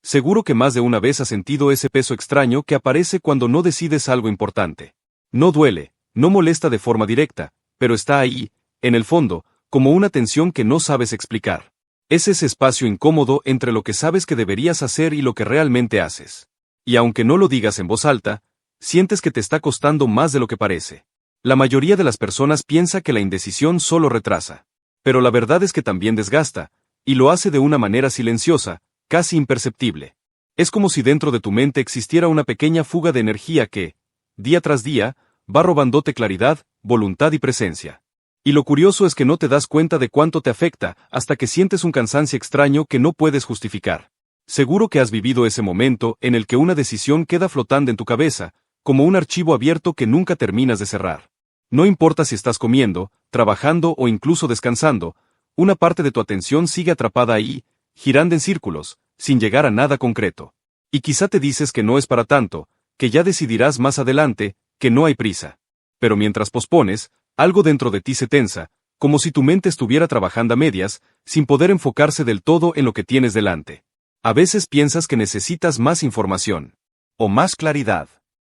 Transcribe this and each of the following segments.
Seguro que más de una vez has sentido ese peso extraño que aparece cuando no decides algo importante. No duele, no molesta de forma directa, pero está ahí, en el fondo, como una tensión que no sabes explicar. Es ese espacio incómodo entre lo que sabes que deberías hacer y lo que realmente haces. Y aunque no lo digas en voz alta, sientes que te está costando más de lo que parece. La mayoría de las personas piensa que la indecisión solo retrasa. Pero la verdad es que también desgasta, y lo hace de una manera silenciosa, casi imperceptible. Es como si dentro de tu mente existiera una pequeña fuga de energía que, día tras día, va robándote claridad, voluntad y presencia. Y lo curioso es que no te das cuenta de cuánto te afecta hasta que sientes un cansancio extraño que no puedes justificar. Seguro que has vivido ese momento en el que una decisión queda flotando en tu cabeza, como un archivo abierto que nunca terminas de cerrar. No importa si estás comiendo, trabajando o incluso descansando, una parte de tu atención sigue atrapada ahí, girando en círculos, sin llegar a nada concreto. Y quizá te dices que no es para tanto, que ya decidirás más adelante, que no hay prisa. Pero mientras pospones, algo dentro de ti se tensa, como si tu mente estuviera trabajando a medias, sin poder enfocarse del todo en lo que tienes delante. A veces piensas que necesitas más información, o más claridad,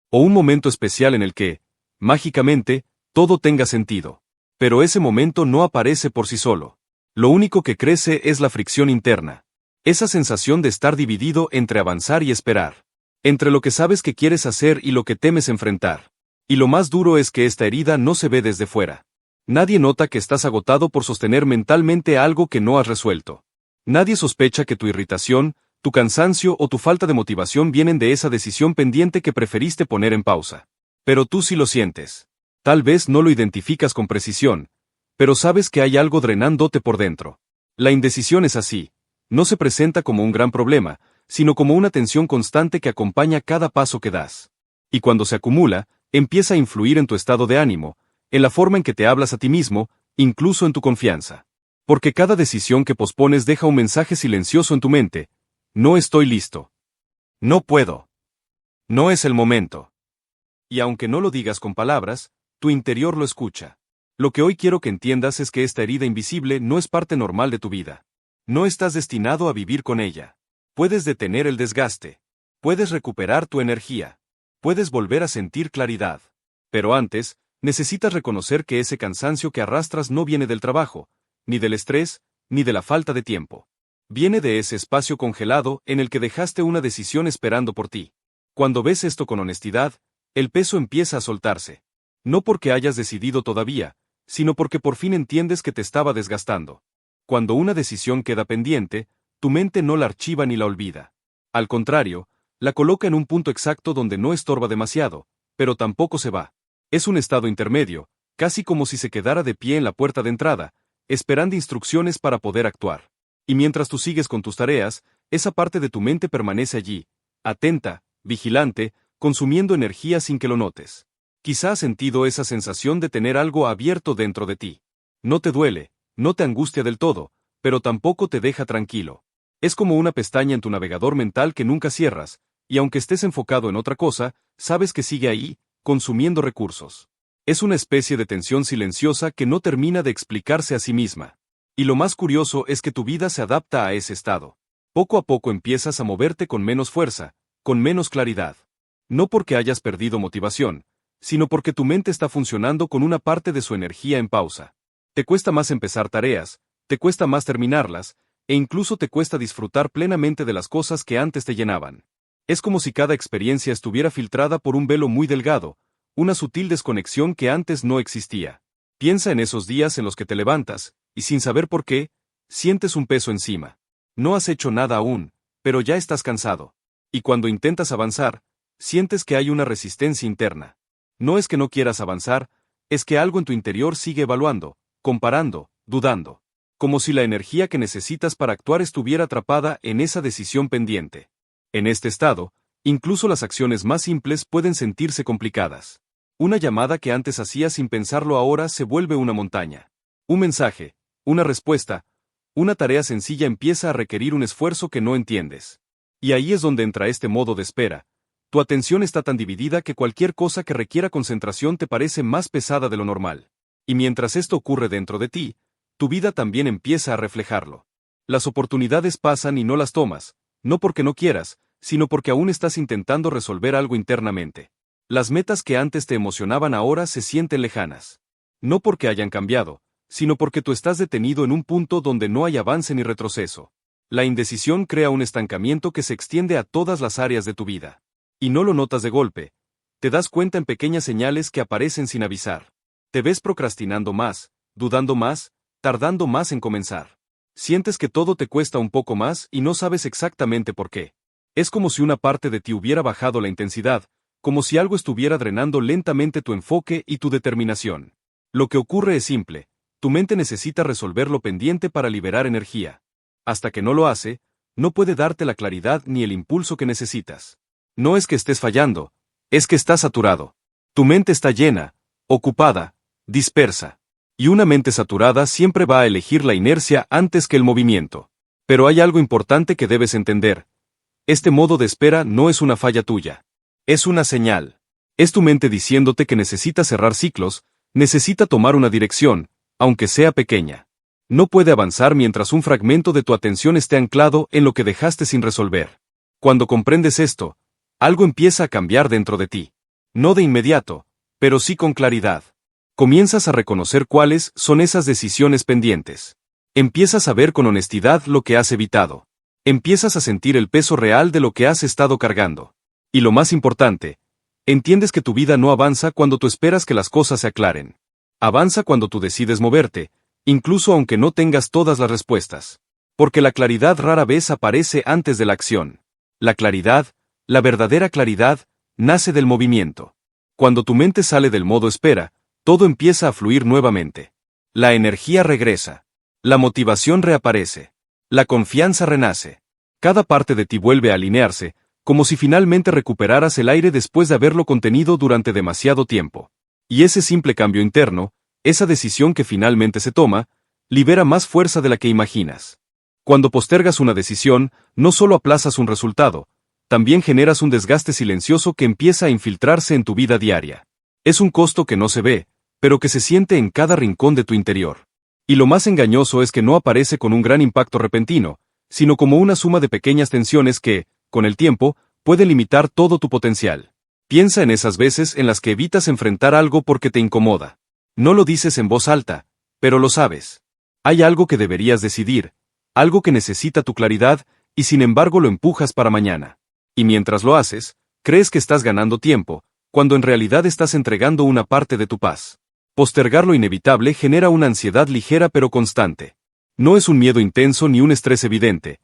o un momento especial en el que, mágicamente, todo tenga sentido. Pero ese momento no aparece por sí solo. Lo único que crece es la fricción interna. Esa sensación de estar dividido entre avanzar y esperar. Entre lo que sabes que quieres hacer y lo que temes enfrentar. Y lo más duro es que esta herida no se ve desde fuera. Nadie nota que estás agotado por sostener mentalmente algo que no has resuelto. Nadie sospecha que tu irritación, tu cansancio o tu falta de motivación vienen de esa decisión pendiente que preferiste poner en pausa. Pero tú sí lo sientes. Tal vez no lo identificas con precisión, pero sabes que hay algo drenándote por dentro. La indecisión es así. No se presenta como un gran problema, sino como una tensión constante que acompaña cada paso que das. Y cuando se acumula, empieza a influir en tu estado de ánimo, en la forma en que te hablas a ti mismo, incluso en tu confianza. Porque cada decisión que pospones deja un mensaje silencioso en tu mente. No estoy listo. No puedo. No es el momento. Y aunque no lo digas con palabras, tu interior lo escucha. Lo que hoy quiero que entiendas es que esta herida invisible no es parte normal de tu vida. No estás destinado a vivir con ella. Puedes detener el desgaste. Puedes recuperar tu energía. Puedes volver a sentir claridad. Pero antes, necesitas reconocer que ese cansancio que arrastras no viene del trabajo, ni del estrés, ni de la falta de tiempo. Viene de ese espacio congelado en el que dejaste una decisión esperando por ti. Cuando ves esto con honestidad, el peso empieza a soltarse. No porque hayas decidido todavía, sino porque por fin entiendes que te estaba desgastando. Cuando una decisión queda pendiente, tu mente no la archiva ni la olvida. Al contrario, la coloca en un punto exacto donde no estorba demasiado, pero tampoco se va. Es un estado intermedio, casi como si se quedara de pie en la puerta de entrada, esperando instrucciones para poder actuar. Y mientras tú sigues con tus tareas, esa parte de tu mente permanece allí, atenta, vigilante, consumiendo energía sin que lo notes. Quizá has sentido esa sensación de tener algo abierto dentro de ti. No te duele, no te angustia del todo, pero tampoco te deja tranquilo. Es como una pestaña en tu navegador mental que nunca cierras, y aunque estés enfocado en otra cosa, sabes que sigue ahí, consumiendo recursos. Es una especie de tensión silenciosa que no termina de explicarse a sí misma. Y lo más curioso es que tu vida se adapta a ese estado. Poco a poco empiezas a moverte con menos fuerza, con menos claridad. No porque hayas perdido motivación, sino porque tu mente está funcionando con una parte de su energía en pausa. Te cuesta más empezar tareas, te cuesta más terminarlas, e incluso te cuesta disfrutar plenamente de las cosas que antes te llenaban. Es como si cada experiencia estuviera filtrada por un velo muy delgado, una sutil desconexión que antes no existía. Piensa en esos días en los que te levantas, y sin saber por qué, sientes un peso encima. No has hecho nada aún, pero ya estás cansado. Y cuando intentas avanzar, sientes que hay una resistencia interna. No es que no quieras avanzar, es que algo en tu interior sigue evaluando, comparando, dudando. Como si la energía que necesitas para actuar estuviera atrapada en esa decisión pendiente. En este estado, incluso las acciones más simples pueden sentirse complicadas. Una llamada que antes hacías sin pensarlo ahora se vuelve una montaña. Un mensaje, una respuesta, una tarea sencilla empieza a requerir un esfuerzo que no entiendes. Y ahí es donde entra este modo de espera. Tu atención está tan dividida que cualquier cosa que requiera concentración te parece más pesada de lo normal. Y mientras esto ocurre dentro de ti, tu vida también empieza a reflejarlo. Las oportunidades pasan y no las tomas, no porque no quieras, sino porque aún estás intentando resolver algo internamente. Las metas que antes te emocionaban ahora se sienten lejanas. No porque hayan cambiado, sino porque tú estás detenido en un punto donde no hay avance ni retroceso. La indecisión crea un estancamiento que se extiende a todas las áreas de tu vida. Y no lo notas de golpe. Te das cuenta en pequeñas señales que aparecen sin avisar. Te ves procrastinando más, dudando más, tardando más en comenzar. Sientes que todo te cuesta un poco más y no sabes exactamente por qué. Es como si una parte de ti hubiera bajado la intensidad, como si algo estuviera drenando lentamente tu enfoque y tu determinación. Lo que ocurre es simple, tu mente necesita resolver lo pendiente para liberar energía. Hasta que no lo hace, no puede darte la claridad ni el impulso que necesitas. No es que estés fallando, es que estás saturado. Tu mente está llena, ocupada, dispersa. Y una mente saturada siempre va a elegir la inercia antes que el movimiento. Pero hay algo importante que debes entender. Este modo de espera no es una falla tuya. Es una señal. Es tu mente diciéndote que necesita cerrar ciclos, necesita tomar una dirección, aunque sea pequeña. No puede avanzar mientras un fragmento de tu atención esté anclado en lo que dejaste sin resolver. Cuando comprendes esto, algo empieza a cambiar dentro de ti. No de inmediato, pero sí con claridad. Comienzas a reconocer cuáles son esas decisiones pendientes. Empiezas a ver con honestidad lo que has evitado. Empiezas a sentir el peso real de lo que has estado cargando. Y lo más importante, entiendes que tu vida no avanza cuando tú esperas que las cosas se aclaren. Avanza cuando tú decides moverte, incluso aunque no tengas todas las respuestas. Porque la claridad rara vez aparece antes de la acción. La claridad, la verdadera claridad, nace del movimiento. Cuando tu mente sale del modo espera, todo empieza a fluir nuevamente. La energía regresa. La motivación reaparece. La confianza renace. Cada parte de ti vuelve a alinearse, como si finalmente recuperaras el aire después de haberlo contenido durante demasiado tiempo. Y ese simple cambio interno, esa decisión que finalmente se toma, libera más fuerza de la que imaginas. Cuando postergas una decisión, no solo aplazas un resultado, también generas un desgaste silencioso que empieza a infiltrarse en tu vida diaria. Es un costo que no se ve, pero que se siente en cada rincón de tu interior. Y lo más engañoso es que no aparece con un gran impacto repentino, sino como una suma de pequeñas tensiones que, con el tiempo, puede limitar todo tu potencial. Piensa en esas veces en las que evitas enfrentar algo porque te incomoda. No lo dices en voz alta, pero lo sabes. Hay algo que deberías decidir, algo que necesita tu claridad, y sin embargo lo empujas para mañana. Y mientras lo haces, crees que estás ganando tiempo, cuando en realidad estás entregando una parte de tu paz. Postergar lo inevitable genera una ansiedad ligera pero constante. No es un miedo intenso ni un estrés evidente.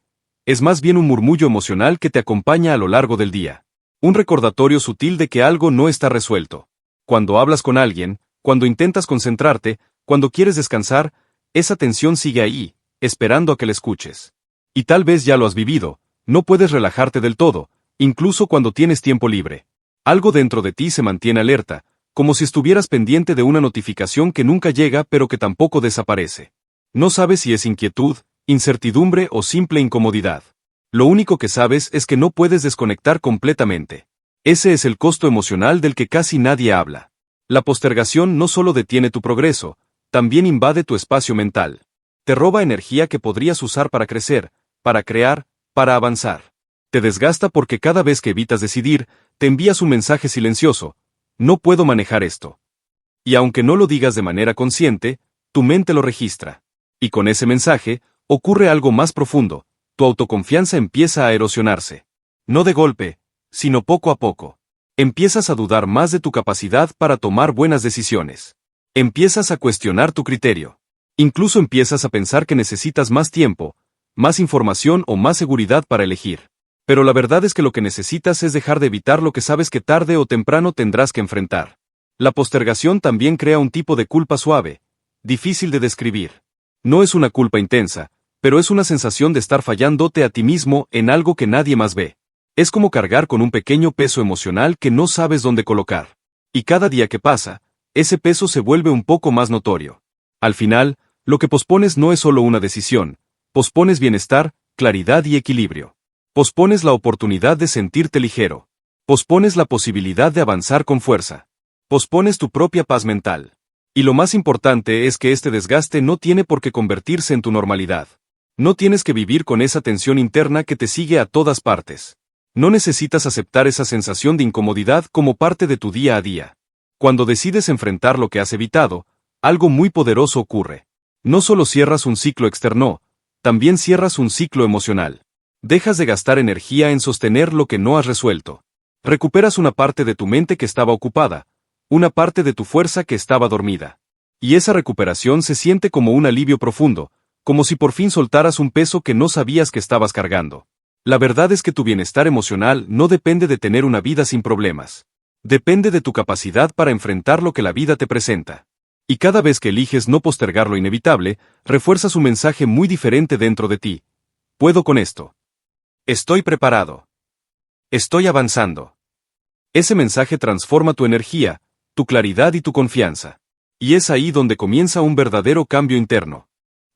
Es más bien un murmullo emocional que te acompaña a lo largo del día. Un recordatorio sutil de que algo no está resuelto. Cuando hablas con alguien, cuando intentas concentrarte, cuando quieres descansar, esa tensión sigue ahí, esperando a que la escuches. Y tal vez ya lo has vivido, no puedes relajarte del todo, incluso cuando tienes tiempo libre. Algo dentro de ti se mantiene alerta, como si estuvieras pendiente de una notificación que nunca llega pero que tampoco desaparece. No sabes si es inquietud, incertidumbre o simple incomodidad. Lo único que sabes es que no puedes desconectar completamente. Ese es el costo emocional del que casi nadie habla. La postergación no solo detiene tu progreso, también invade tu espacio mental. Te roba energía que podrías usar para crecer, para crear, para avanzar. Te desgasta porque cada vez que evitas decidir, te envías un mensaje silencioso. No puedo manejar esto. Y aunque no lo digas de manera consciente, tu mente lo registra. Y con ese mensaje, ocurre algo más profundo, tu autoconfianza empieza a erosionarse. No de golpe, sino poco a poco. Empiezas a dudar más de tu capacidad para tomar buenas decisiones. Empiezas a cuestionar tu criterio. Incluso empiezas a pensar que necesitas más tiempo, más información o más seguridad para elegir. Pero la verdad es que lo que necesitas es dejar de evitar lo que sabes que tarde o temprano tendrás que enfrentar. La postergación también crea un tipo de culpa suave, difícil de describir. No es una culpa intensa, pero es una sensación de estar fallándote a ti mismo en algo que nadie más ve. Es como cargar con un pequeño peso emocional que no sabes dónde colocar. Y cada día que pasa, ese peso se vuelve un poco más notorio. Al final, lo que pospones no es solo una decisión, pospones bienestar, claridad y equilibrio. Pospones la oportunidad de sentirte ligero. Pospones la posibilidad de avanzar con fuerza. Pospones tu propia paz mental. Y lo más importante es que este desgaste no tiene por qué convertirse en tu normalidad. No tienes que vivir con esa tensión interna que te sigue a todas partes. No necesitas aceptar esa sensación de incomodidad como parte de tu día a día. Cuando decides enfrentar lo que has evitado, algo muy poderoso ocurre. No solo cierras un ciclo externo, también cierras un ciclo emocional. Dejas de gastar energía en sostener lo que no has resuelto. Recuperas una parte de tu mente que estaba ocupada, una parte de tu fuerza que estaba dormida. Y esa recuperación se siente como un alivio profundo, como si por fin soltaras un peso que no sabías que estabas cargando. La verdad es que tu bienestar emocional no depende de tener una vida sin problemas. Depende de tu capacidad para enfrentar lo que la vida te presenta. Y cada vez que eliges no postergar lo inevitable, refuerzas un mensaje muy diferente dentro de ti. Puedo con esto. Estoy preparado. Estoy avanzando. Ese mensaje transforma tu energía, tu claridad y tu confianza. Y es ahí donde comienza un verdadero cambio interno.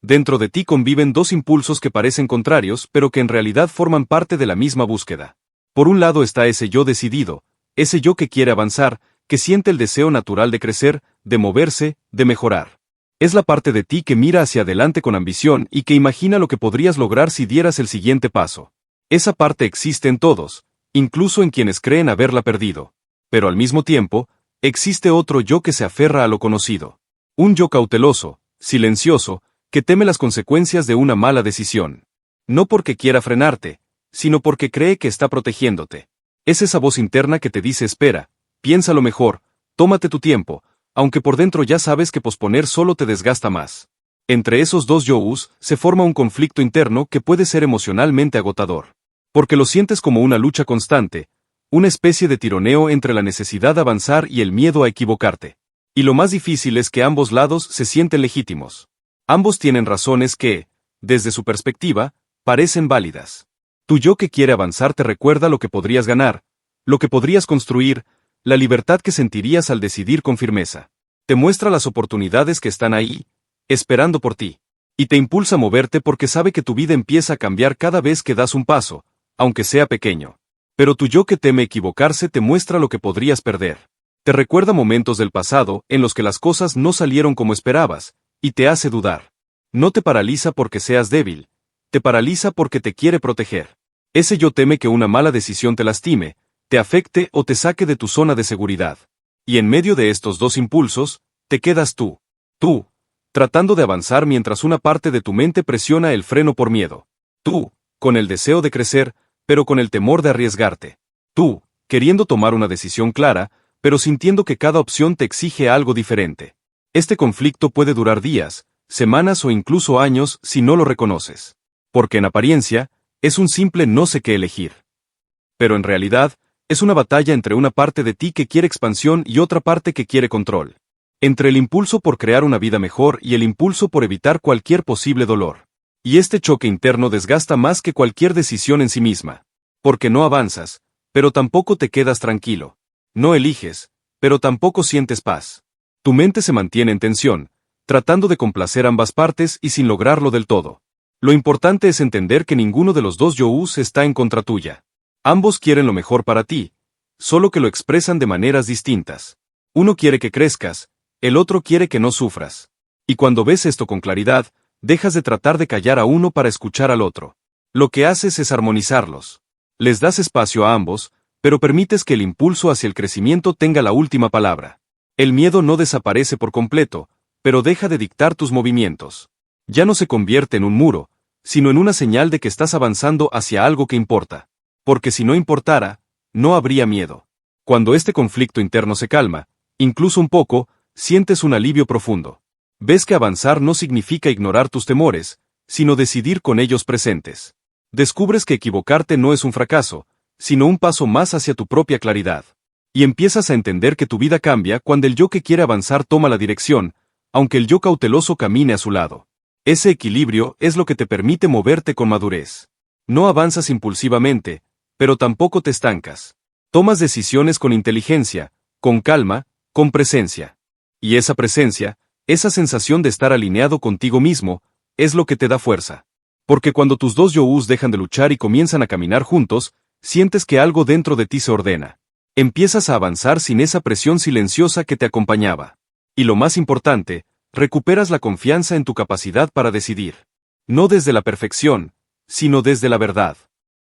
Dentro de ti conviven dos impulsos que parecen contrarios, pero que en realidad forman parte de la misma búsqueda. Por un lado está ese yo decidido, ese yo que quiere avanzar, que siente el deseo natural de crecer, de moverse, de mejorar. Es la parte de ti que mira hacia adelante con ambición y que imagina lo que podrías lograr si dieras el siguiente paso. Esa parte existe en todos, incluso en quienes creen haberla perdido. Pero al mismo tiempo, existe otro yo que se aferra a lo conocido. Un yo cauteloso, silencioso, que teme las consecuencias de una mala decisión. No porque quiera frenarte, sino porque cree que está protegiéndote. Es esa voz interna que te dice espera, piénsalo mejor, tómate tu tiempo, aunque por dentro ya sabes que posponer solo te desgasta más. Entre esos dos yous se forma un conflicto interno que puede ser emocionalmente agotador. Porque lo sientes como una lucha constante, una especie de tironeo entre la necesidad de avanzar y el miedo a equivocarte. Y lo más difícil es que ambos lados se sienten legítimos. Ambos tienen razones que, desde su perspectiva, parecen válidas. Tu yo que quiere avanzar te recuerda lo que podrías ganar, lo que podrías construir, la libertad que sentirías al decidir con firmeza. Te muestra las oportunidades que están ahí, esperando por ti. Y te impulsa a moverte porque sabe que tu vida empieza a cambiar cada vez que das un paso, aunque sea pequeño. Pero tu yo que teme equivocarse te muestra lo que podrías perder. Te recuerda momentos del pasado en los que las cosas no salieron como esperabas, y te hace dudar. No te paraliza porque seas débil, te paraliza porque te quiere proteger. Ese yo teme que una mala decisión te lastime, te afecte o te saque de tu zona de seguridad. Y en medio de estos dos impulsos, te quedas tú, tratando de avanzar mientras una parte de tu mente presiona el freno por miedo. Tú, con el deseo de crecer, pero con el temor de arriesgarte. Tú, queriendo tomar una decisión clara, pero sintiendo que cada opción te exige algo diferente. Este conflicto puede durar días, semanas o incluso años si no lo reconoces. Porque en apariencia, es un simple no sé qué elegir. Pero en realidad, es una batalla entre una parte de ti que quiere expansión y otra parte que quiere control. Entre el impulso por crear una vida mejor y el impulso por evitar cualquier posible dolor. Y este choque interno desgasta más que cualquier decisión en sí misma. Porque no avanzas, pero tampoco te quedas tranquilo. No eliges, pero tampoco sientes paz. Tu mente se mantiene en tensión, tratando de complacer ambas partes y sin lograrlo del todo. Lo importante es entender que ninguno de los dos yous está en contra tuya. Ambos quieren lo mejor para ti, solo que lo expresan de maneras distintas. Uno quiere que crezcas, el otro quiere que no sufras. Y cuando ves esto con claridad, dejas de tratar de callar a uno para escuchar al otro. Lo que haces es armonizarlos. Les das espacio a ambos, pero permites que el impulso hacia el crecimiento tenga la última palabra. El miedo no desaparece por completo, pero deja de dictar tus movimientos. Ya no se convierte en un muro, sino en una señal de que estás avanzando hacia algo que importa. Porque si no importara, no habría miedo. Cuando este conflicto interno se calma, incluso un poco, sientes un alivio profundo. Ves que avanzar no significa ignorar tus temores, sino decidir con ellos presentes. Descubres que equivocarte no es un fracaso, sino un paso más hacia tu propia claridad. Y empiezas a entender que tu vida cambia cuando el yo que quiere avanzar toma la dirección, aunque el yo cauteloso camine a su lado. Ese equilibrio es lo que te permite moverte con madurez. No avanzas impulsivamente, pero tampoco te estancas. Tomas decisiones con inteligencia, con calma, con presencia. Y esa presencia, esa sensación de estar alineado contigo mismo, es lo que te da fuerza. Porque cuando tus dos yous dejan de luchar y comienzan a caminar juntos, sientes que algo dentro de ti se ordena. Empiezas a avanzar sin esa presión silenciosa que te acompañaba. Y lo más importante, recuperas la confianza en tu capacidad para decidir. No desde la perfección, sino desde la verdad.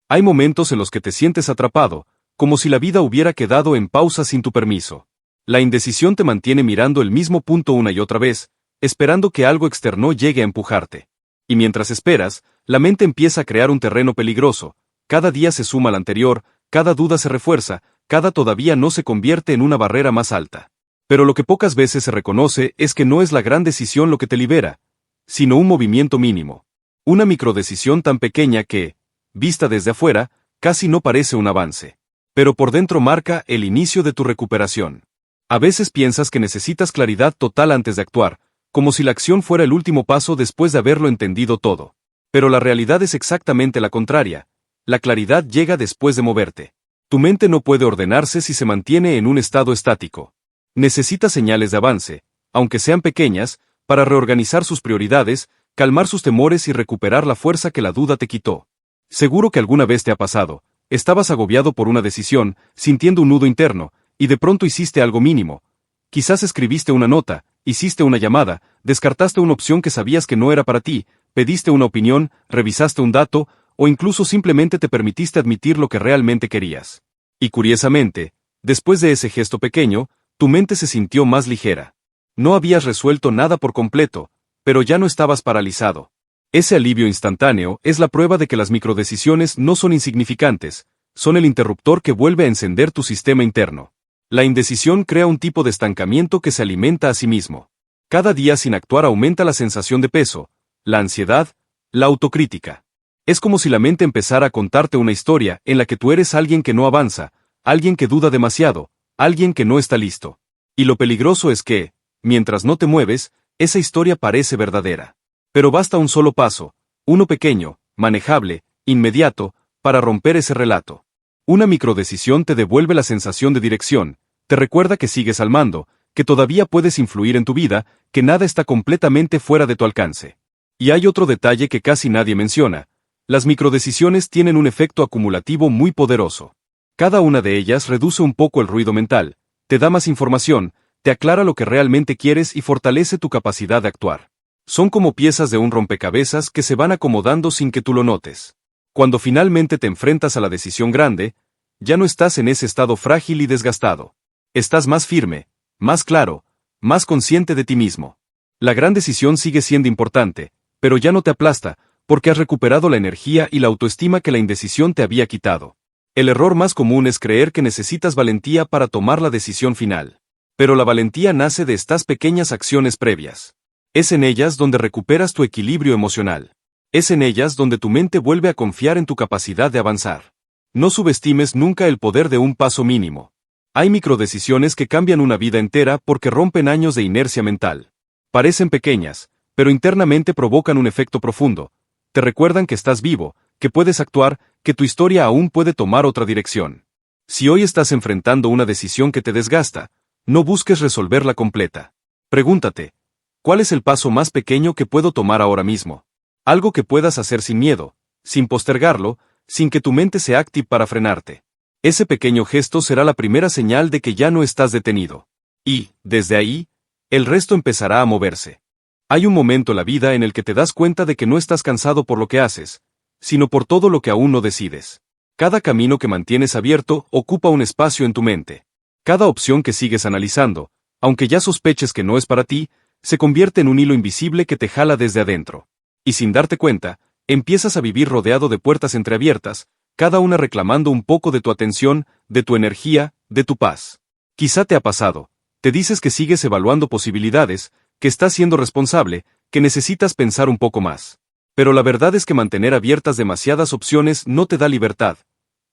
Hay momentos en los que te sientes atrapado, como si la vida hubiera quedado en pausa sin tu permiso. La indecisión te mantiene mirando el mismo punto una y otra vez, esperando que algo externo llegue a empujarte. Y mientras esperas, la mente empieza a crear un terreno peligroso, cada día se suma al anterior, cada duda se refuerza, cada todavía no se convierte en una barrera más alta. Pero lo que pocas veces se reconoce es que no es la gran decisión lo que te libera, sino un movimiento mínimo. Una microdecisión tan pequeña que, vista desde afuera, casi no parece un avance. Pero por dentro marca el inicio de tu recuperación. A veces piensas que necesitas claridad total antes de actuar, como si la acción fuera el último paso después de haberlo entendido todo. Pero la realidad es exactamente la contraria. La claridad llega después de moverte. Tu mente no puede ordenarse si se mantiene en un estado estático. Necesita señales de avance, aunque sean pequeñas, para reorganizar sus prioridades, calmar sus temores y recuperar la fuerza que la duda te quitó. Seguro que alguna vez te ha pasado, estabas agobiado por una decisión, sintiendo un nudo interno, y de pronto hiciste algo mínimo. Quizás escribiste una nota, hiciste una llamada, descartaste una opción que sabías que no era para ti, pediste una opinión, revisaste un dato, o incluso simplemente te permitiste admitir lo que realmente querías. Y curiosamente, después de ese gesto pequeño, tu mente se sintió más ligera. No habías resuelto nada por completo, pero ya no estabas paralizado. Ese alivio instantáneo es la prueba de que las microdecisiones no son insignificantes, son el interruptor que vuelve a encender tu sistema interno. La indecisión crea un tipo de estancamiento que se alimenta a sí mismo. Cada día sin actuar aumenta la sensación de peso, la ansiedad, la autocrítica. Es como si la mente empezara a contarte una historia en la que tú eres alguien que no avanza, alguien que duda demasiado, alguien que no está listo. Y lo peligroso es que, mientras no te mueves, esa historia parece verdadera. Pero basta un solo paso, uno pequeño, manejable, inmediato, para romper ese relato. Una microdecisión te devuelve la sensación de dirección, te recuerda que sigues al mando, que todavía puedes influir en tu vida, que nada está completamente fuera de tu alcance. Y hay otro detalle que casi nadie menciona. Las microdecisiones tienen un efecto acumulativo muy poderoso. Cada una de ellas reduce un poco el ruido mental, te da más información, te aclara lo que realmente quieres y fortalece tu capacidad de actuar. Son como piezas de un rompecabezas que se van acomodando sin que tú lo notes. Cuando finalmente te enfrentas a la decisión grande, ya no estás en ese estado frágil y desgastado. Estás más firme, más claro, más consciente de ti mismo. La gran decisión sigue siendo importante, pero ya no te aplasta, porque has recuperado la energía y la autoestima que la indecisión te había quitado. El error más común es creer que necesitas valentía para tomar la decisión final. Pero la valentía nace de estas pequeñas acciones previas. Es en ellas donde recuperas tu equilibrio emocional. Es en ellas donde tu mente vuelve a confiar en tu capacidad de avanzar. No subestimes nunca el poder de un paso mínimo. Hay microdecisiones que cambian una vida entera porque rompen años de inercia mental. Parecen pequeñas, pero internamente provocan un efecto profundo. Te recuerdan que estás vivo, que puedes actuar, que tu historia aún puede tomar otra dirección. Si hoy estás enfrentando una decisión que te desgasta, no busques resolverla completa. Pregúntate, ¿cuál es el paso más pequeño que puedo tomar ahora mismo? Algo que puedas hacer sin miedo, sin postergarlo, sin que tu mente se active para frenarte. Ese pequeño gesto será la primera señal de que ya no estás detenido. Y, desde ahí, el resto empezará a moverse. Hay un momento en la vida en el que te das cuenta de que no estás cansado por lo que haces, sino por todo lo que aún no decides. Cada camino que mantienes abierto ocupa un espacio en tu mente. Cada opción que sigues analizando, aunque ya sospeches que no es para ti, se convierte en un hilo invisible que te jala desde adentro. Y sin darte cuenta, empiezas a vivir rodeado de puertas entreabiertas, cada una reclamando un poco de tu atención, de tu energía, de tu paz. Quizá te ha pasado, te dices que sigues evaluando posibilidades, que estás siendo responsable, que necesitas pensar un poco más. Pero la verdad es que mantener abiertas demasiadas opciones no te da libertad.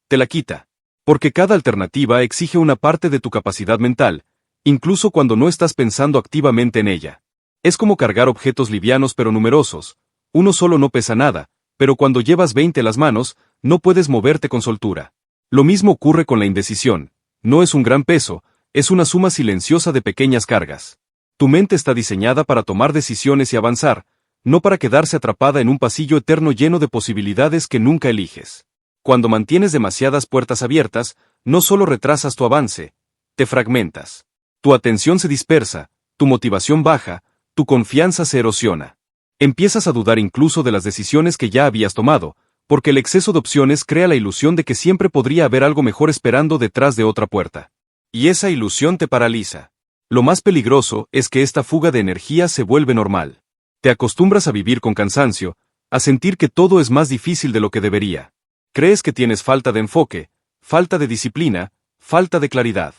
Te la quita. Porque cada alternativa exige una parte de tu capacidad mental, incluso cuando no estás pensando activamente en ella. Es como cargar objetos livianos pero numerosos. Uno solo no pesa nada, pero cuando llevas 20 en las manos, no puedes moverte con soltura. Lo mismo ocurre con la indecisión. No es un gran peso, es una suma silenciosa de pequeñas cargas. Tu mente está diseñada para tomar decisiones y avanzar, no para quedarse atrapada en un pasillo eterno lleno de posibilidades que nunca eliges. Cuando mantienes demasiadas puertas abiertas, no solo retrasas tu avance, te fragmentas. Tu atención se dispersa, tu motivación baja, tu confianza se erosiona. Empiezas a dudar incluso de las decisiones que ya habías tomado, porque el exceso de opciones crea la ilusión de que siempre podría haber algo mejor esperando detrás de otra puerta. Y esa ilusión te paraliza. Lo más peligroso es que esta fuga de energía se vuelve normal. Te acostumbras a vivir con cansancio, a sentir que todo es más difícil de lo que debería. Crees que tienes falta de enfoque, falta de disciplina, falta de claridad.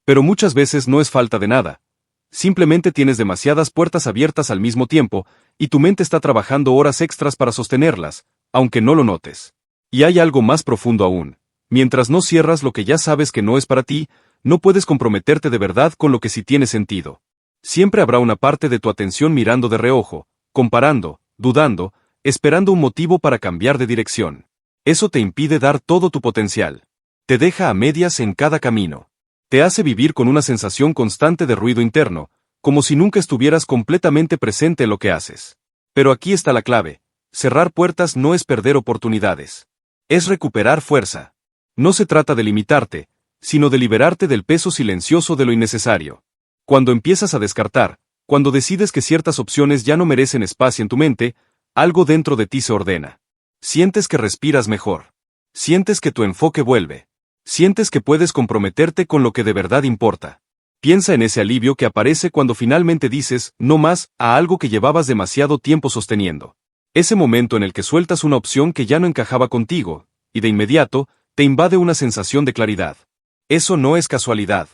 Pero muchas veces no es falta de nada. Simplemente tienes demasiadas puertas abiertas al mismo tiempo, y tu mente está trabajando horas extras para sostenerlas, aunque no lo notes. Y hay algo más profundo aún. Mientras no cierras lo que ya sabes que no es para ti, no puedes comprometerte de verdad con lo que sí tiene sentido. Siempre habrá una parte de tu atención mirando de reojo, comparando, dudando, esperando un motivo para cambiar de dirección. Eso te impide dar todo tu potencial. Te deja a medias en cada camino. Te hace vivir con una sensación constante de ruido interno, como si nunca estuvieras completamente presente en lo que haces. Pero aquí está la clave. Cerrar puertas no es perder oportunidades. Es recuperar fuerza. No se trata de limitarte, sino de liberarte del peso silencioso de lo innecesario. Cuando empiezas a descartar, cuando decides que ciertas opciones ya no merecen espacio en tu mente, algo dentro de ti se ordena. Sientes que respiras mejor. Sientes que tu enfoque vuelve. Sientes que puedes comprometerte con lo que de verdad importa. Piensa en ese alivio que aparece cuando finalmente dices no más a algo que llevabas demasiado tiempo sosteniendo. Ese momento en el que sueltas una opción que ya no encajaba contigo, y de inmediato, te invade una sensación de claridad. Eso no es casualidad.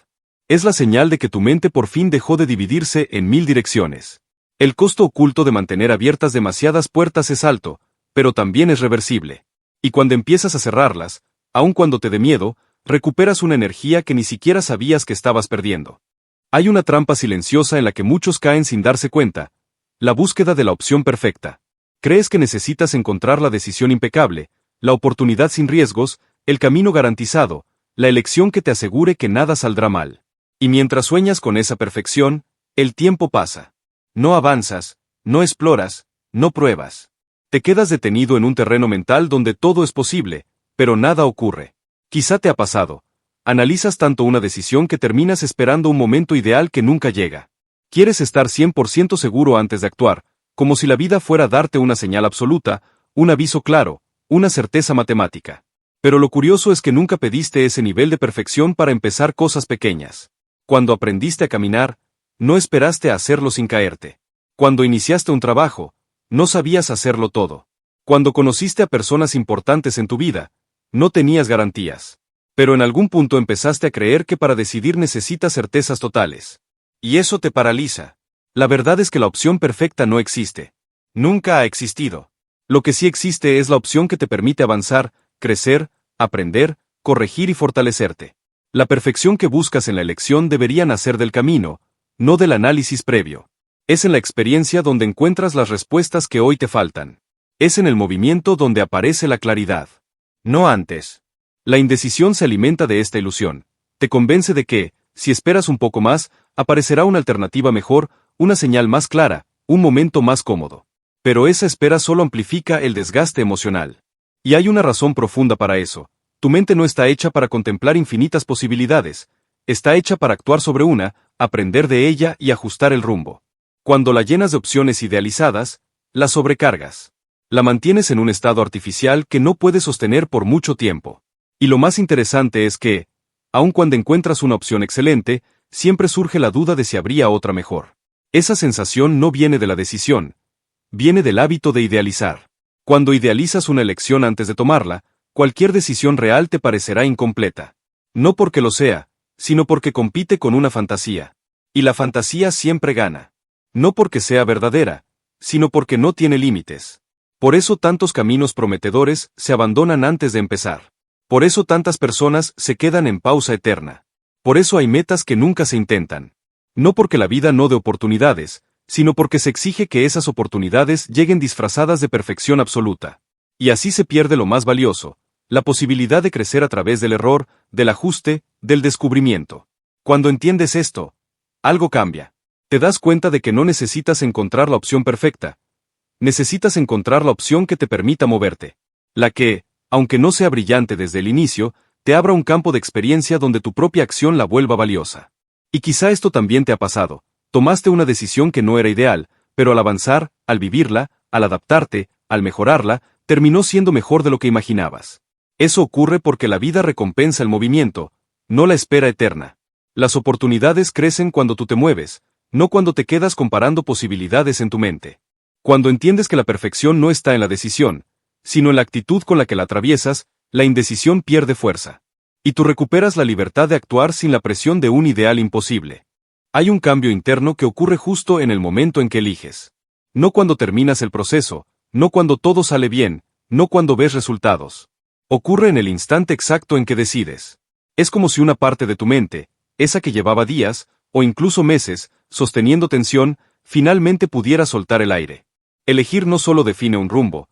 Es la señal de que tu mente por fin dejó de dividirse en 1000 direcciones. El costo oculto de mantener abiertas demasiadas puertas es alto, pero también es reversible. Y cuando empiezas a cerrarlas, aun cuando te dé miedo, recuperas una energía que ni siquiera sabías que estabas perdiendo. Hay una trampa silenciosa en la que muchos caen sin darse cuenta: la búsqueda de la opción perfecta. Crees que necesitas encontrar la decisión impecable, la oportunidad sin riesgos, el camino garantizado, la elección que te asegure que nada saldrá mal. Y mientras sueñas con esa perfección, el tiempo pasa. No avanzas, no exploras, no pruebas. Te quedas detenido en un terreno mental donde todo es posible, pero nada ocurre. Quizá te ha pasado. Analizas tanto una decisión que terminas esperando un momento ideal que nunca llega. Quieres estar 100% seguro antes de actuar, como si la vida fuera a darte una señal absoluta, un aviso claro, una certeza matemática. Pero lo curioso es que nunca pediste ese nivel de perfección para empezar cosas pequeñas. Cuando aprendiste a caminar, no esperaste a hacerlo sin caerte. Cuando iniciaste un trabajo, no sabías hacerlo todo. Cuando conociste a personas importantes en tu vida, no tenías garantías. Pero en algún punto empezaste a creer que para decidir necesitas certezas totales. Y eso te paraliza. La verdad es que la opción perfecta no existe. Nunca ha existido. Lo que sí existe es la opción que te permite avanzar, crecer, aprender, corregir y fortalecerte. La perfección que buscas en la elección debería nacer del camino, no del análisis previo. Es en la experiencia donde encuentras las respuestas que hoy te faltan. Es en el movimiento donde aparece la claridad. No antes. La indecisión se alimenta de esta ilusión. Te convence de que, si esperas un poco más, aparecerá una alternativa mejor, una señal más clara, un momento más cómodo. Pero esa espera solo amplifica el desgaste emocional. Y hay una razón profunda para eso. Tu mente no está hecha para contemplar infinitas posibilidades. Está hecha para actuar sobre una, aprender de ella y ajustar el rumbo. Cuando la llenas de opciones idealizadas, la sobrecargas. La mantienes en un estado artificial que no puedes sostener por mucho tiempo. Y lo más interesante es que, aun cuando encuentras una opción excelente, siempre surge la duda de si habría otra mejor. Esa sensación no viene de la decisión, viene del hábito de idealizar. Cuando idealizas una elección antes de tomarla, cualquier decisión real te parecerá incompleta. No porque lo sea, sino porque compite con una fantasía. Y la fantasía siempre gana. No porque sea verdadera, sino porque no tiene límites. Por eso tantos caminos prometedores se abandonan antes de empezar. Por eso tantas personas se quedan en pausa eterna. Por eso hay metas que nunca se intentan. No porque la vida no dé oportunidades, sino porque se exige que esas oportunidades lleguen disfrazadas de perfección absoluta. Y así se pierde lo más valioso, la posibilidad de crecer a través del error, del ajuste, del descubrimiento. Cuando entiendes esto, algo cambia. Te das cuenta de que no necesitas encontrar la opción perfecta. Necesitas encontrar la opción que te permita moverte. La que, aunque no sea brillante desde el inicio, te abra un campo de experiencia donde tu propia acción la vuelva valiosa. Y quizá esto también te ha pasado. Tomaste una decisión que no era ideal, pero al avanzar, al vivirla, al adaptarte, al mejorarla, terminó siendo mejor de lo que imaginabas. Eso ocurre porque la vida recompensa el movimiento, no la espera eterna. Las oportunidades crecen cuando tú te mueves, no cuando te quedas comparando posibilidades en tu mente. Cuando entiendes que la perfección no está en la decisión, sino en la actitud con la que la atraviesas, la indecisión pierde fuerza. Y tú recuperas la libertad de actuar sin la presión de un ideal imposible. Hay un cambio interno que ocurre justo en el momento en que eliges. No cuando terminas el proceso, no cuando todo sale bien, no cuando ves resultados. Ocurre en el instante exacto en que decides. Es como si una parte de tu mente, esa que llevaba días, o incluso meses, sosteniendo tensión, finalmente pudiera soltar el aire. Elegir no solo define un rumbo,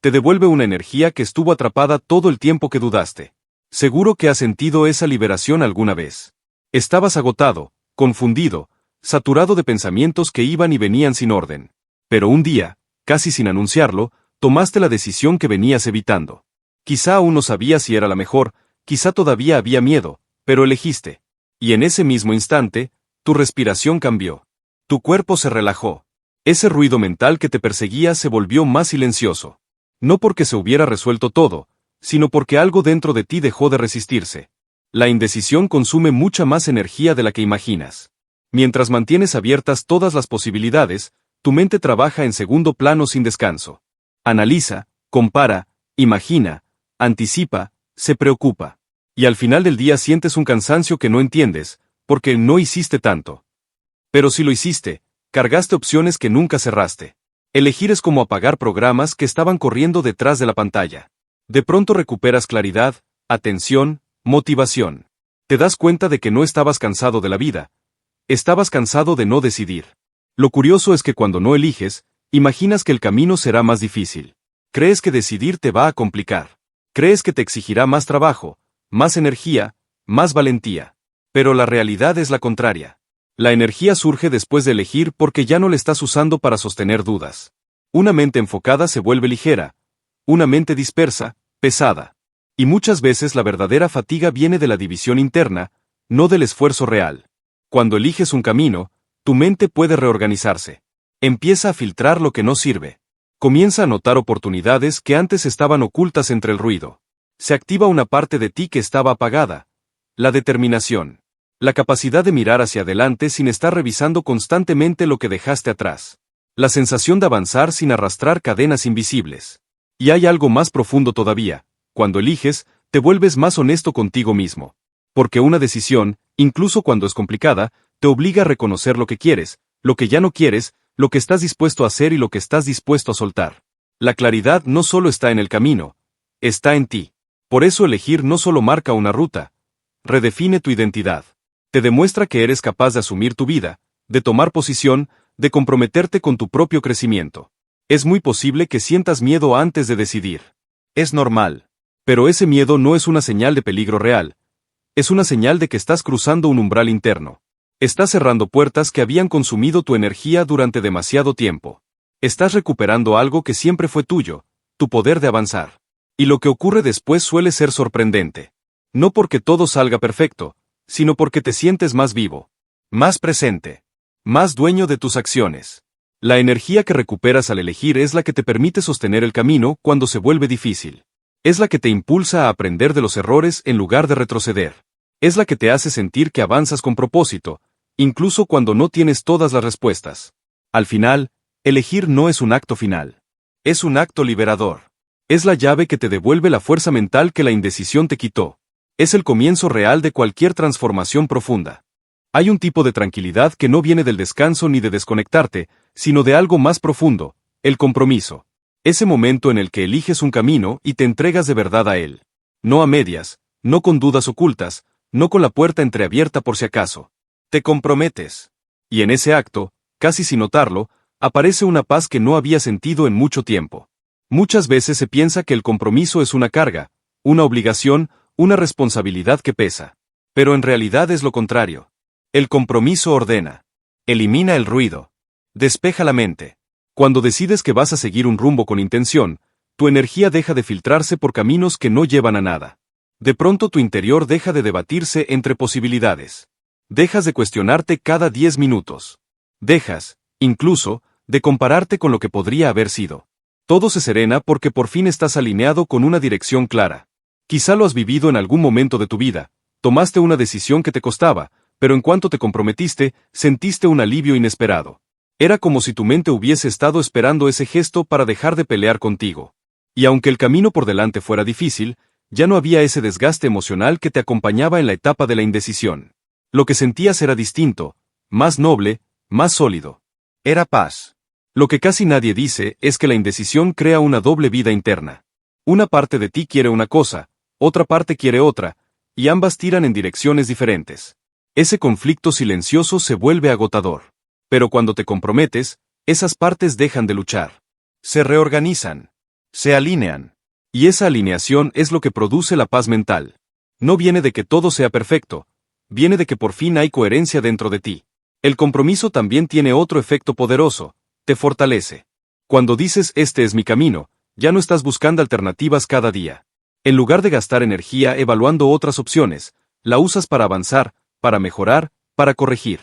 te devuelve una energía que estuvo atrapada todo el tiempo que dudaste. Seguro que has sentido esa liberación alguna vez. Estabas agotado, confundido, saturado de pensamientos que iban y venían sin orden. Pero un día, casi sin anunciarlo, tomaste la decisión que venías evitando. Quizá aún no sabías si era la mejor, quizá todavía había miedo, pero elegiste. Y en ese mismo instante, tu respiración cambió. Tu cuerpo se relajó. Ese ruido mental que te perseguía se volvió más silencioso. No porque se hubiera resuelto todo, sino porque algo dentro de ti dejó de resistirse. La indecisión consume mucha más energía de la que imaginas. Mientras mantienes abiertas todas las posibilidades, tu mente trabaja en segundo plano sin descanso. Analiza, compara, imagina, anticipa, se preocupa. Y al final del día sientes un cansancio que no entiendes, porque no hiciste tanto. Pero si lo hiciste, cargaste opciones que nunca cerraste. Elegir es como apagar programas que estaban corriendo detrás de la pantalla. De pronto recuperas claridad, atención, motivación. Te das cuenta de que no estabas cansado de la vida. Estabas cansado de no decidir. Lo curioso es que cuando no eliges, imaginas que el camino será más difícil. Crees que decidir te va a complicar. Crees que te exigirá más trabajo, más energía, más valentía. Pero la realidad es la contraria. La energía surge después de elegir porque ya no la estás usando para sostener dudas. Una mente enfocada se vuelve ligera. Una mente dispersa, pesada. Y muchas veces la verdadera fatiga viene de la división interna, no del esfuerzo real. Cuando eliges un camino, tu mente puede reorganizarse. Empieza a filtrar lo que no sirve. Comienza a notar oportunidades que antes estaban ocultas entre el ruido. Se activa una parte de ti que estaba apagada. La determinación. La capacidad de mirar hacia adelante sin estar revisando constantemente lo que dejaste atrás. La sensación de avanzar sin arrastrar cadenas invisibles. Y hay algo más profundo todavía. Cuando eliges, te vuelves más honesto contigo mismo. Porque una decisión, incluso cuando es complicada, te obliga a reconocer lo que quieres, lo que ya no quieres, lo que estás dispuesto a hacer y lo que estás dispuesto a soltar. La claridad no solo está en el camino, está en ti. Por eso elegir no solo marca una ruta, redefine tu identidad. Te demuestra que eres capaz de asumir tu vida, de tomar posición, de comprometerte con tu propio crecimiento. Es muy posible que sientas miedo antes de decidir. Es normal. Pero ese miedo no es una señal de peligro real. Es una señal de que estás cruzando un umbral interno. Estás cerrando puertas que habían consumido tu energía durante demasiado tiempo. Estás recuperando algo que siempre fue tuyo, tu poder de avanzar. Y lo que ocurre después suele ser sorprendente. No porque todo salga perfecto, sino porque te sientes más vivo, más presente, más dueño de tus acciones. La energía que recuperas al elegir es la que te permite sostener el camino cuando se vuelve difícil. Es la que te impulsa a aprender de los errores en lugar de retroceder. Es la que te hace sentir que avanzas con propósito, incluso cuando no tienes todas las respuestas. Al final, elegir no es un acto final. Es un acto liberador. Es la llave que te devuelve la fuerza mental que la indecisión te quitó. Es el comienzo real de cualquier transformación profunda. Hay un tipo de tranquilidad que no viene del descanso ni de desconectarte, sino de algo más profundo, el compromiso. Ese momento en el que eliges un camino y te entregas de verdad a él. No a medias, no con dudas ocultas, no con la puerta entreabierta por si acaso. Te comprometes. Y en ese acto, casi sin notarlo, aparece una paz que no había sentido en mucho tiempo. Muchas veces se piensa que el compromiso es una carga, una obligación, una responsabilidad que pesa. Pero en realidad es lo contrario. El compromiso ordena. Elimina el ruido. Despeja la mente. Cuando decides que vas a seguir un rumbo con intención, tu energía deja de filtrarse por caminos que no llevan a nada. De pronto tu interior deja de debatirse entre posibilidades. Dejas de cuestionarte cada 10 minutos. Dejas, incluso, de compararte con lo que podría haber sido. Todo se serena porque por fin estás alineado con una dirección clara. Quizá lo has vivido en algún momento de tu vida, tomaste una decisión que te costaba, pero en cuanto te comprometiste, sentiste un alivio inesperado. Era como si tu mente hubiese estado esperando ese gesto para dejar de pelear contigo. Y aunque el camino por delante fuera difícil, ya no había ese desgaste emocional que te acompañaba en la etapa de la indecisión. Lo que sentías era distinto, más noble, más sólido. Era paz. Lo que casi nadie dice es que la indecisión crea una doble vida interna. Una parte de ti quiere una cosa, otra parte quiere otra, y ambas tiran en direcciones diferentes. Ese conflicto silencioso se vuelve agotador. Pero cuando te comprometes, esas partes dejan de luchar. Se reorganizan. Se alinean. Y esa alineación es lo que produce la paz mental. No viene de que todo sea perfecto, viene de que por fin hay coherencia dentro de ti. El compromiso también tiene otro efecto poderoso, te fortalece. Cuando dices este es mi camino, ya no estás buscando alternativas cada día. En lugar de gastar energía evaluando otras opciones, la usas para avanzar, para mejorar, para corregir.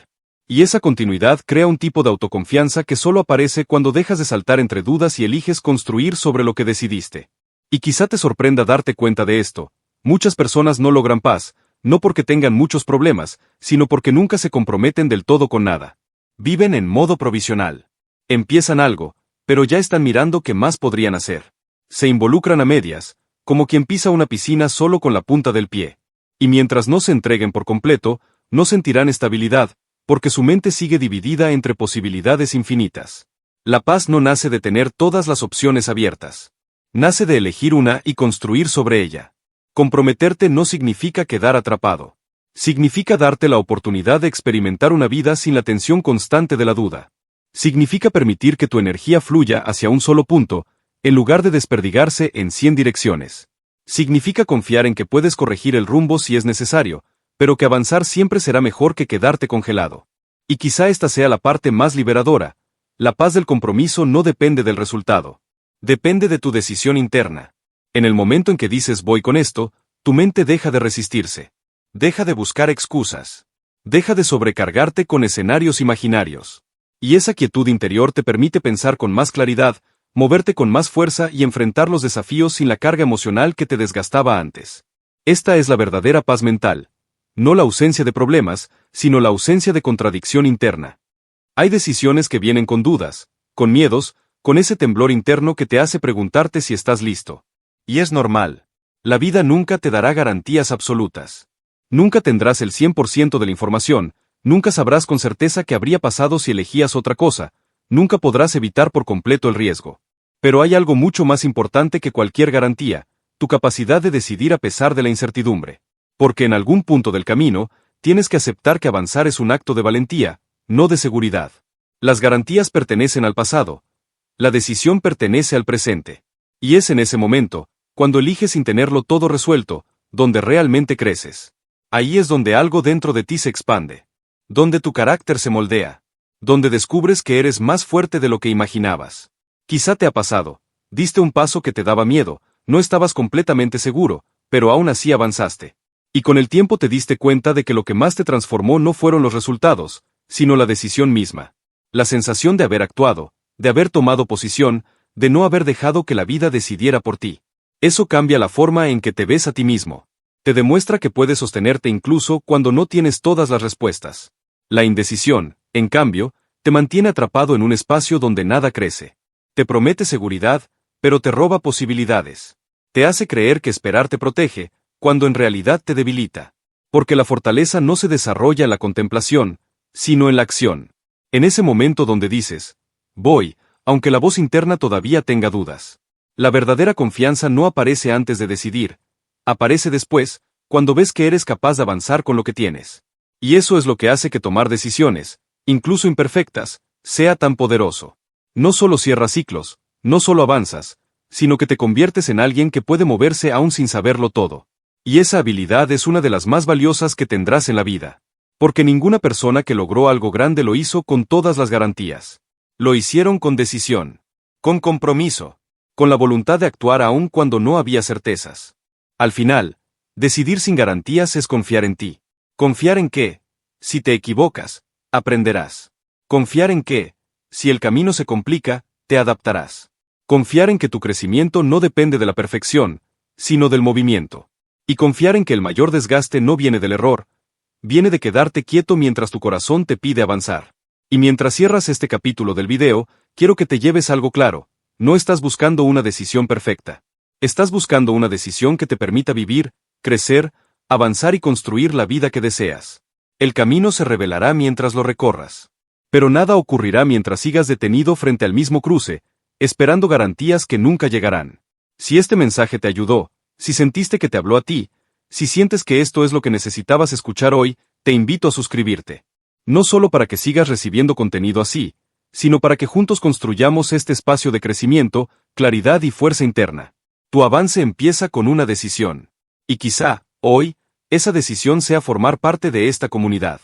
Y esa continuidad crea un tipo de autoconfianza que solo aparece cuando dejas de saltar entre dudas y eliges construir sobre lo que decidiste. Y quizá te sorprenda darte cuenta de esto, muchas personas no logran paz, no porque tengan muchos problemas, sino porque nunca se comprometen del todo con nada. Viven en modo provisional. Empiezan algo, pero ya están mirando qué más podrían hacer. Se involucran a medias, como quien pisa una piscina solo con la punta del pie. Y mientras no se entreguen por completo, no sentirán estabilidad, porque su mente sigue dividida entre posibilidades infinitas. La paz no nace de tener todas las opciones abiertas. Nace de elegir una y construir sobre ella. Comprometerte no significa quedar atrapado. Significa darte la oportunidad de experimentar una vida sin la tensión constante de la duda. Significa permitir que tu energía fluya hacia un solo punto, en lugar de desperdigarse en 100 direcciones. Significa confiar en que puedes corregir el rumbo si es necesario, pero que avanzar siempre será mejor que quedarte congelado. Y quizá esta sea la parte más liberadora. La paz del compromiso no depende del resultado. Depende de tu decisión interna. En el momento en que dices voy con esto, tu mente deja de resistirse. Deja de buscar excusas. Deja de sobrecargarte con escenarios imaginarios. Y esa quietud interior te permite pensar con más claridad, moverte con más fuerza y enfrentar los desafíos sin la carga emocional que te desgastaba antes. Esta es la verdadera paz mental. No la ausencia de problemas, sino la ausencia de contradicción interna. Hay decisiones que vienen con dudas, con miedos, con ese temblor interno que te hace preguntarte si estás listo. Y es normal. La vida nunca te dará garantías absolutas. Nunca tendrás el 100% de la información, nunca sabrás con certeza qué habría pasado si elegías otra cosa, nunca podrás evitar por completo el riesgo. Pero hay algo mucho más importante que cualquier garantía, tu capacidad de decidir a pesar de la incertidumbre. Porque en algún punto del camino, tienes que aceptar que avanzar es un acto de valentía, no de seguridad. Las garantías pertenecen al pasado. La decisión pertenece al presente. Y es en ese momento, cuando eliges sin tenerlo todo resuelto, donde realmente creces. Ahí es donde algo dentro de ti se expande. Donde tu carácter se moldea. Donde descubres que eres más fuerte de lo que imaginabas. Quizá te ha pasado. Diste un paso que te daba miedo, no estabas completamente seguro, pero aún así avanzaste. Y con el tiempo te diste cuenta de que lo que más te transformó no fueron los resultados, sino la decisión misma. La sensación de haber actuado, de haber tomado posición, de no haber dejado que la vida decidiera por ti. Eso cambia la forma en que te ves a ti mismo. Te demuestra que puedes sostenerte incluso cuando no tienes todas las respuestas. La indecisión, en cambio, te mantiene atrapado en un espacio donde nada crece. Te promete seguridad, pero te roba posibilidades. Te hace creer que esperar te protege, cuando en realidad te debilita. Porque la fortaleza no se desarrolla en la contemplación, sino en la acción. En ese momento donde dices, voy, aunque la voz interna todavía tenga dudas. La verdadera confianza no aparece antes de decidir, aparece después, cuando ves que eres capaz de avanzar con lo que tienes. Y eso es lo que hace que tomar decisiones, incluso imperfectas, sea tan poderoso. No solo cierras ciclos, no solo avanzas, sino que te conviertes en alguien que puede moverse aún sin saberlo todo. Y esa habilidad es una de las más valiosas que tendrás en la vida. Porque ninguna persona que logró algo grande lo hizo con todas las garantías. Lo hicieron con decisión, con compromiso, con la voluntad de actuar aún cuando no había certezas. Al final, decidir sin garantías es confiar en ti. Confiar en que, si te equivocas, aprenderás. Confiar en que, Si el camino se complica, te adaptarás. Confiar en que tu crecimiento no depende de la perfección, sino del movimiento. Y confiar en que el mayor desgaste no viene del error, viene de quedarte quieto mientras tu corazón te pide avanzar. Y mientras cierras este capítulo del video, quiero que te lleves algo claro. No estás buscando una decisión perfecta. Estás buscando una decisión que te permita vivir, crecer, avanzar y construir la vida que deseas. El camino se revelará mientras lo recorras. Pero nada ocurrirá mientras sigas detenido frente al mismo cruce, esperando garantías que nunca llegarán. Si este mensaje te ayudó, si sentiste que te habló a ti, si sientes que esto es lo que necesitabas escuchar hoy, te invito a suscribirte. No solo para que sigas recibiendo contenido así, sino para que juntos construyamos este espacio de crecimiento, claridad y fuerza interna. Tu avance empieza con una decisión. Y quizá, hoy, esa decisión sea formar parte de esta comunidad.